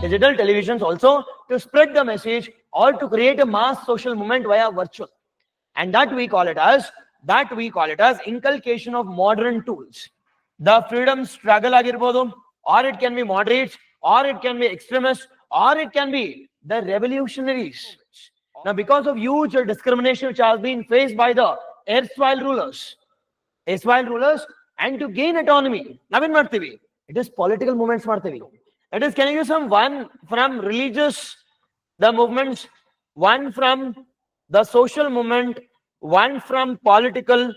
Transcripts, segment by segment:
digital televisions also to spread the message or to create a mass social movement via virtual. And that we call it as inculcation of modern tools. The freedom struggle agirbodu, or it can be moderates, or it can be extremists, or it can be the revolutionaries. Now, because of huge discrimination which has been faced by the erstwhile rulers, and to gain autonomy, it is political movements. It is, can you give some one from religious, the movements, one from the social movement, one from political,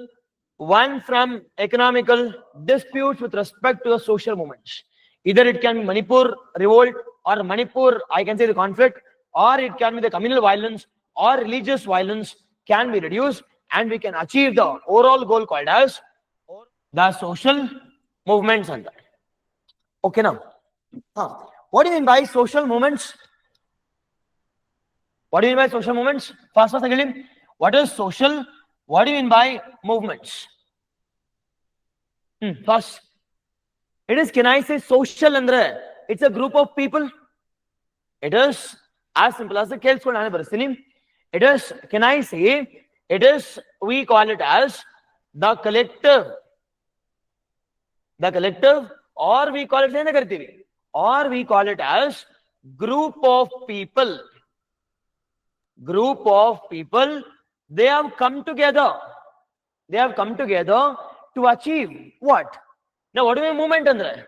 one from economical disputes with respect to the social movements. Either it can be Manipur revolt, or Manipur, I can say the conflict, or it can be the communal violence or religious violence can be reduced, and we can achieve the overall goal called as the social movements. Okay, now, what do you mean by social movements? What do you mean by social movements? First, what is social? What do you mean by movements? First, it is, can I say social andre? It's a group of people. It is as simple as the case. It is, can I say, it is, we call it as the collective. The collective, or we call it as group of people. Group of people, they have come together. They have come together to achieve what? Now, what do we mean movement andre?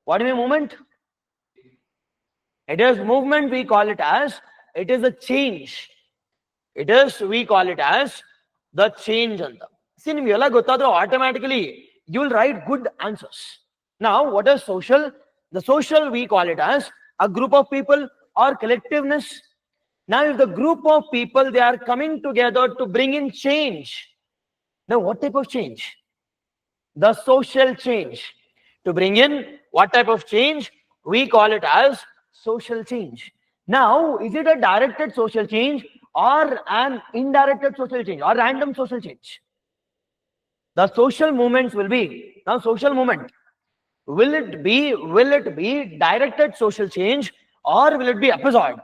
What do we mean movement? It is movement, we call it as, it is a change. It is, we call it as the change. See, automatically you will write good answers. Now, what is social? The social, we call it as a group of people or collectiveness. Now, if the group of people, they are coming together to bring in change. Now, what type of change? The social change. To bring in what type of change? We call it as social change. Now, is it a directed social change or an indirected social change or random social change? The social movements will be, now social movement, will it be directed social change or will it be episode?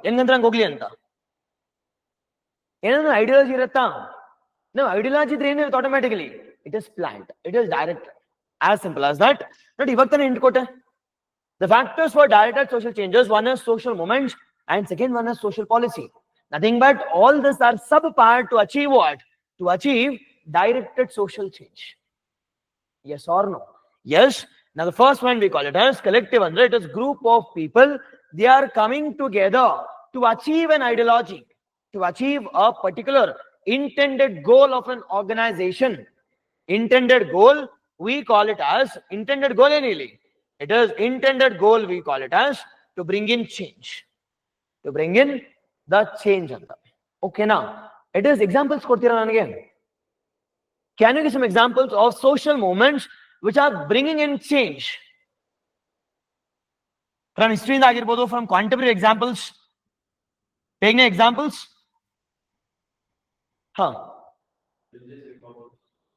Ideology no, ideology automatically it is planned, it is directed, as simple as that. The factors for directed social changes, one is social movements and second one is social policy. Nothing but all these are sub part to achieve what? To achieve directed social change. Yes or no? Yes. Now the first one we call it as collective, and it is group of people. They are coming together to achieve an ideology, to achieve a particular intended goal of an organization. Intended goal, we call it as intended goal. It is intended goal, we call it as to bring in change. To bring in the change. Okay, now it is examples. Can you give some examples of social movements which are bringing in change? From history, from contemporary examples. Taking examples.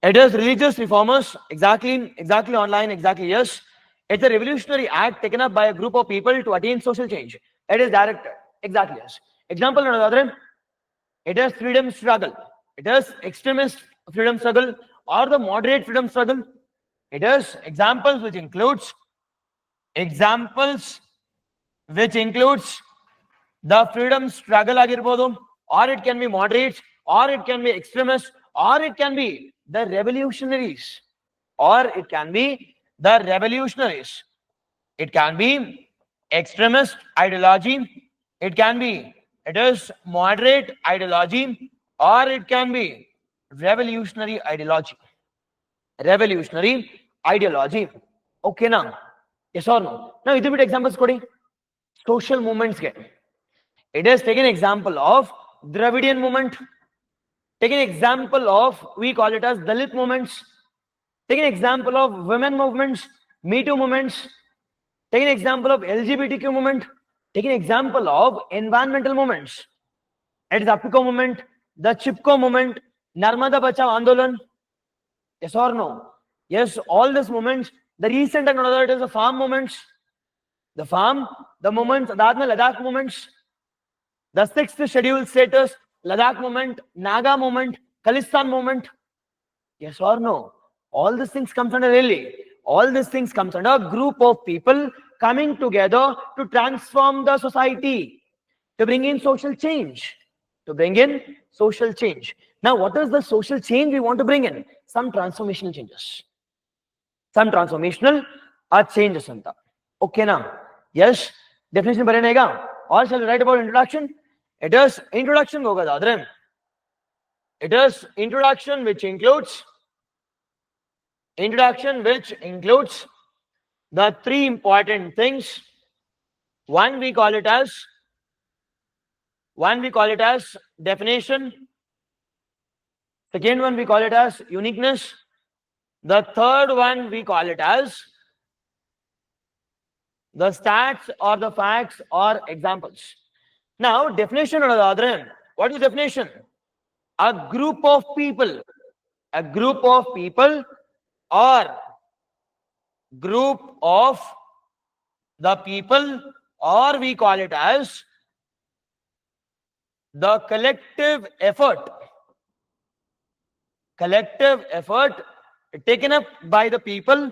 It is religious reformers. Exactly online, exactly, yes. It's a revolutionary act taken up by a group of people to attain social change. It is directed. Exactly, yes. Example another. It is freedom struggle. It is extremist freedom struggle or the moderate freedom struggle. It is examples which includes the freedom struggle agirbodu, or it can be moderates, or it can be extremists, or it can be the revolutionaries, it can be extremist ideology, it is moderate ideology, or it can be revolutionary ideology. Okay, now, yes or no? Now, little bit examples kodi. Social movements get. It is taken example of Dravidian movement. Taking example of, we call it as Dalit movements. Taking example of women movements, Me Too movements. Taking example of LGBTQ movement. Taking example of environmental movements. It is Apiko movement, the Chipko movement, Narmada Bachao Andolan. Yes or no? Yes, all these movements. The recent and another, it is the farm movements. the farm, the movements, Ladakh movements, the 6th schedule status, Ladakh movement, Naga movement, Khalistan movement. Yes or no? All these things comes under really. All these things comes under a group of people coming together to transform the society, to bring in social change. To bring in social change. Now, what is the social change we want to bring in? Some transformational changes. Some transformational changes. Okay now. Yes. Definition barenega. Or shall we write about introduction? It is introduction hoga dadre. It is introduction which includes the three important things. One we call it as definition. Second one we call it as uniqueness. The third one we call it as the stats or the facts or examples. Now, definition or the other. What is definition? A group of people or group of the people, or we call it as the collective effort taken up by the people,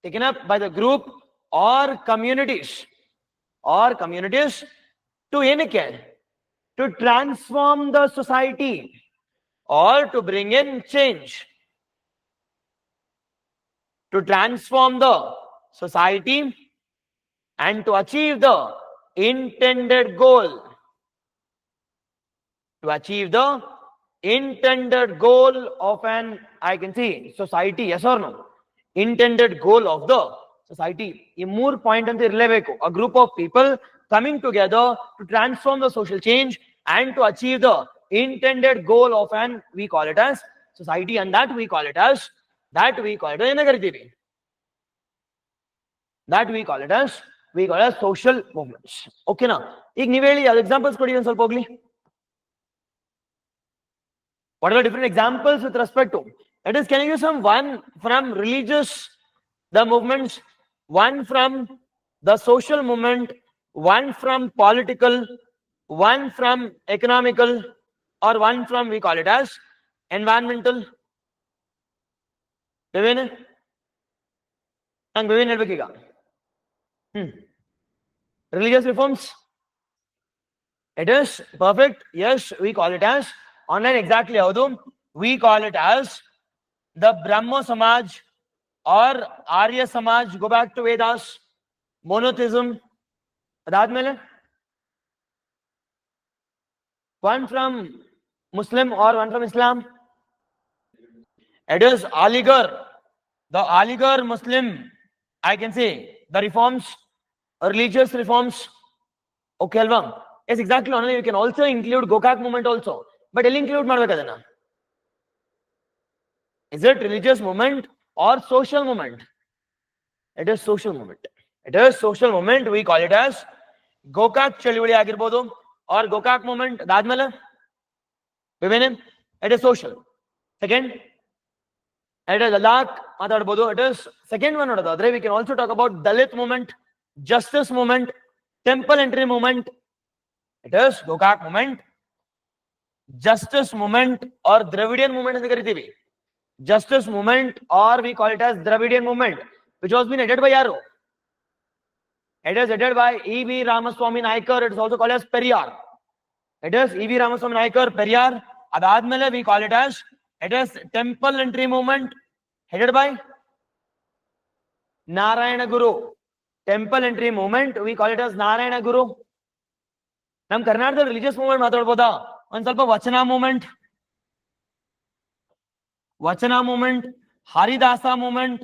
taken up by the group or communities to indicate, to transform the society or to bring in change, to transform the society and to achieve the intended goal. To achieve the intended goal of an, I can see, society, yes or no? Intended goal of the society. A more point and a group of people coming together to transform the social change and to achieve the intended goal of an, we call it as society, and that we call it as social movements. Okay now. Examples what are the different examples with respect to? That is, can you give some one from religious, the movements, one from the social movement, one from political, one from economical, or one from, we call it as environmental? Religious reforms. It is perfect. Yes, we call it as online. Exactly how do we call it as the Brahmo Samaj or Arya Samaj? Go back to Vedas, monotheism. One from Muslim or one from Islam. It is Aligarh, the Aligarh Muslim. I can say the reforms, religious reforms. Okay, Alva. Yes, exactly. Only you can also include Gokak movement also, but it'll include Marvakadana. Is it religious movement or social movement? It is social movement. It is social movement. We call it as Gokak Chalivali Agirbodu or Gokak movement. Dadmala. It is social. Second, it is Ladakh. It is second one or the other. We can also talk about Dalit movement, justice movement, temple entry movement. It is Gokak movement, justice movement or Dravidian movement. Justice movement, or we call it as Dravidian movement, which was been headed by Yaro. It is headed by E.V. Ramaswamy Naikar. It is also called as Periyar. It is E.V. Ramaswamy Naikar, Periyar. Adadmele we call it as, it is temple entry movement headed by Narayana Guru. Temple entry movement, we call it as Narayana Guru. Nam Karnataka religious movement matadboda. One ಸ್ವಲ್ಪ Vachana movement. Vachana movement, Haridasa movement.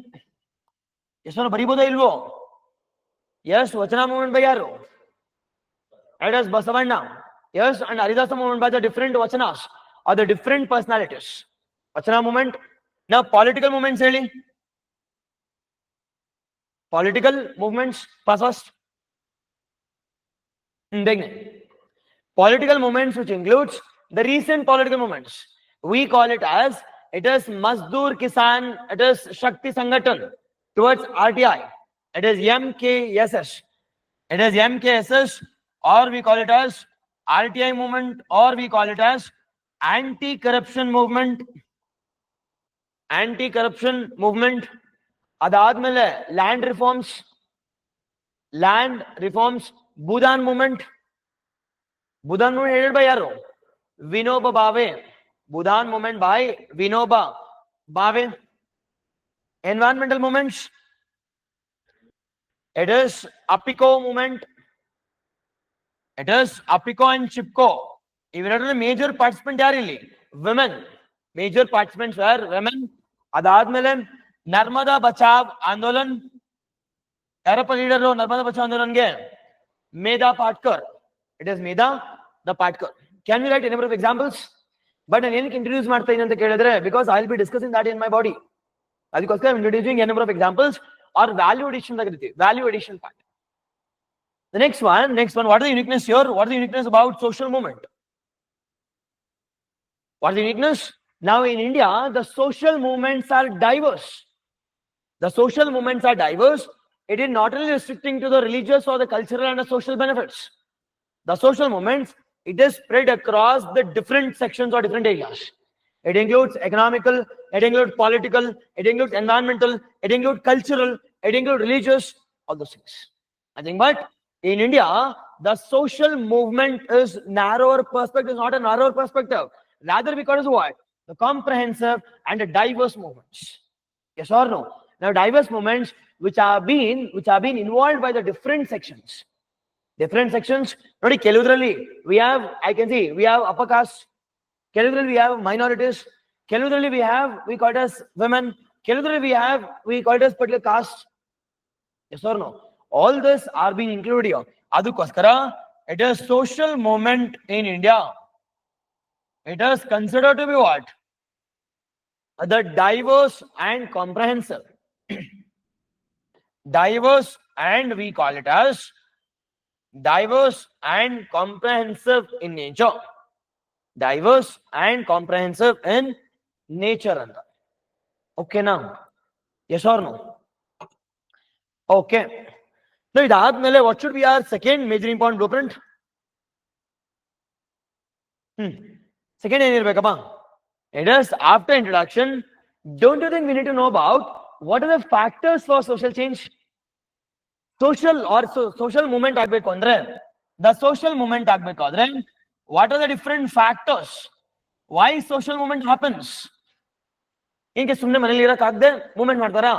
Yes, or bariboda ilvo. Yes, Vachana movement by yaru. It is Basavanna. Yes, and Haridasa movement by the different Vachanas or the different personalities. Vachana movement. Now political movements really. Political movements first. Political movements which includes the recent political movements. We call it as, it is Mazdoor Kisan, it is Shakti Sangathan towards RTI. It is MKSS. It is MKSS, or we call it as RTI movement, or we call it as anti-corruption movement. Anti-corruption movement. ಅದಾದ್ಮೇಲೆ land reforms Bhoodan movement ಹೇಳಿದ್ by ಯಾರು? Vinoba Bhave. Bhoodan movement by Vinoba Bhave. Environmental movements, it is Appiko movement. It is Appiko and Chipko. ಇವೆರಡರಲ್ಲಿ major participant ಯಾರು ಇಲ್ಲಿ? Women. Major participants are women. ಅದಾದ್ಮೇಲೆ ನರ್ಮದಾ ಬಚಾವ್ ಆಂದೋಲನ್. ಯಾರಪ್ಪ leader Narmada Bachao ಆಂದೋಲನ್ಗೆ? Medha Patkar. It is Medha the Patkar. Can you write a number of examples? But ನಾನು ಏನಕ್ಕೆ ಇಂಟ್ರೊಡ್ಯೂಸ್ ಮಾಡ್ತಾ ಇದ್ದೀನಿ ಅಂತ ಕೇಳಿದ್ರೆ, because I will be discussing that in my body. ಅದಕ್ಕೋಸ್ಕರ introducing a number of examples are value addition ಆಗಿರ್ತೀವಿ. Value addition part. The next one, what is the uniqueness here? What is the uniqueness about social movement? What is the uniqueness? Now in India, the social movements are diverse. The social movements are diverse. It is not only restricting to the religious or the cultural and the social benefits. The social movements, it is spread across the different sections or different areas. It includes economical, it includes political, it includes environmental, it includes cultural, it includes religious, all those things. Nothing but in India, the social movement is narrower perspective, is not a narrower perspective. Rather, we call it what? The comprehensive and the diverse movements. Yes or no? Now, diverse movements which have been involved by the different sections. Different sections. Nodi Keludralli, we have, I can see, we have upper caste. Keludralli, we have minorities. Keludralli, we call it as women. Keludralli, we call it as particular caste. Yes or no? All this are being included here. Adukoskara, it is social movement in India. It is considered to be what? The diverse and comprehensive. Diverse, and we call it as diverse and comprehensive in nature. Diverse and comprehensive in nature. Okay now? Yes or no? Okay. So, what should be our second major important blueprint? Second, it is after introduction. Don't you think we need to know about what are the factors for social change? Social movement agbeku andre, the social movement agbeku andre, what are the different factors? Why social movement happens? Inke sumne maneli irakagde movement ಮಾಡ್ತಾರಾ?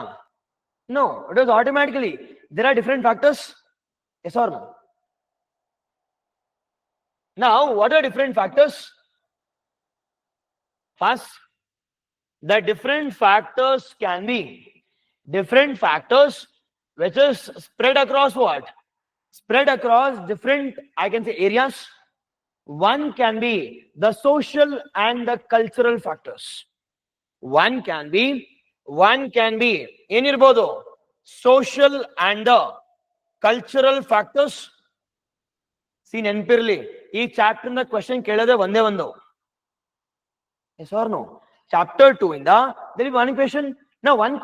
No, it is automatically. There are different factors. Yes or no? Now, what are different factors? First, the different factors can be different factors which is spread across what? Spread across different, I can say, areas. One can be the social and the cultural factors. One can be ಏನಿರ್ಬೋದು? social and the cultural factors. See, ನೆನಪಿರ್ಲಿ, ಈ chapter ನ question ಕೇಳೋದೇ ಒಂದೇ ಒಂದು. Yes or no? Chapter 2 in there will be one question. Now, one